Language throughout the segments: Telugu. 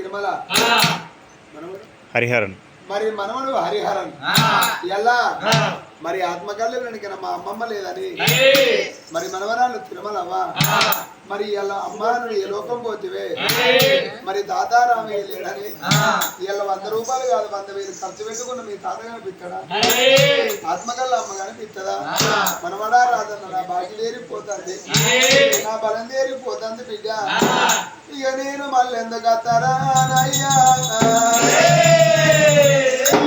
తిరుమల హరిహరన్ మరి మనవడు హరిహరన్ ఎలా మరి ఆత్మకల్యాణికి మా అమ్మమ్మ లేదని మరి మనవరాలు తిరుమలవ్వా మరి ఇలా అమ్మ నువ్వు ఏ లోకం పోతివే మరి తాతారామయ్య లేడని ఇలా 100 రూపాయలు కాదు 100,000 ఖర్చు పెట్టుకున్న మీ తాత కనిపిస్తాడా ఆత్మకల్లా అమ్మ కనిపిస్తుందా మనవడా రాదన్న నా బాకి తేరిపోతుంది నా బలం తేరిపోతుంది బిడ్డ ఇక నేను మళ్ళీ ఎందుకు వస్తారా అయ్యా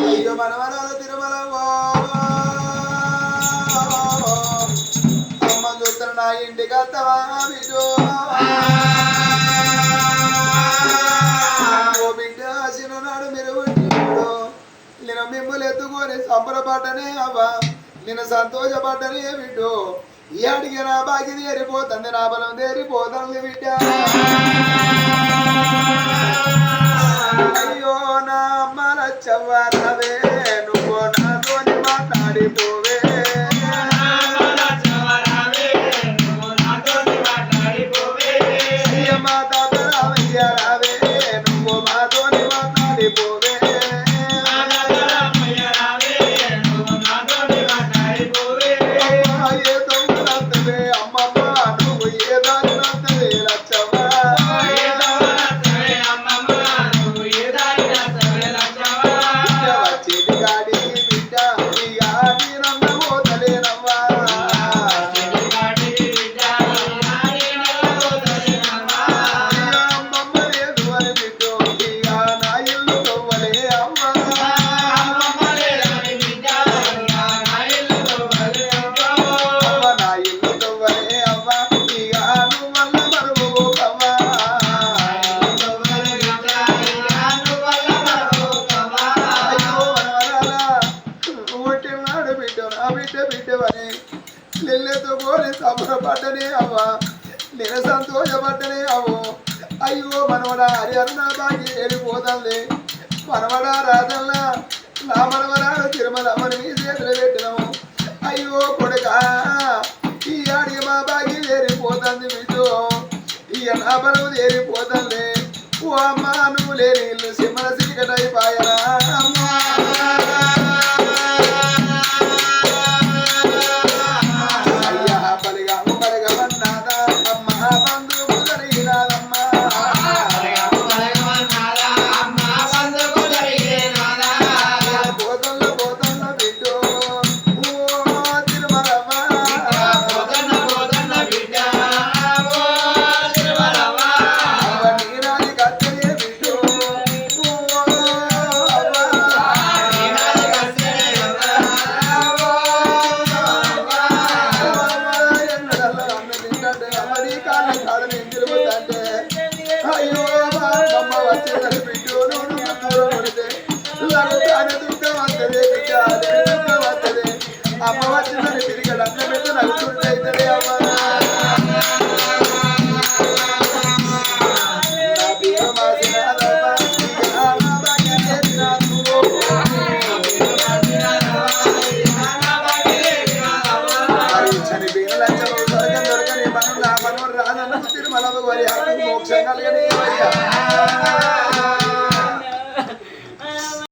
అయ్యో మనవరాలు తిరుమల అమ్మ చూస్తున్న నా ఇంటికి వస్తావా బిడ్డో ఓ బిడ్డ చిన్ననాడు మీరు పుట్టినప్పుడు నేను మిమ్మల్ని ఎత్తుకొని సంబరపడ్డనే అవ్వా నేను సంతోషపడ్డనే బిడ్డో ఈ అడిగి నా బాకి తేరిపోతుంది నా బలం తేరిపోతుంది బిడ్డ అయ్యో నా అమ్మల చవ్వరవే నువ్వు నాతోని మాట్లాడిపోవే మా తాత రామయ్య రావే నువ్వు మాతోని మాట్లాడిపోవే ఏ దొంగలంతవే అమ్మమ్మ నువ్వు ఏ దాని నంతవే లచ్చవ్వ సంబరపడ్డనే అవ్వా నేను సంతోషపడ్డనే అవ్వో అయ్యో మనవడా హరిహరణ బాకి వెళ్ళిపోతాంలే మనవడా రాజల్లా నా మనవరాడు తిరుమల మరి మీ చేతులు పెట్టినాము అయ్యో కొడుక ఈ ఆడికి మా బాకి వెళ్ళిపోతుంది బిడ్డో ఇక నా బరువు తేరిపోతాంలే ఓ అమ్మ నువ్వు లేని ఇల్లు సింహల సిరికటైపాయరా అమ్మా అమ్మ వచ్చిన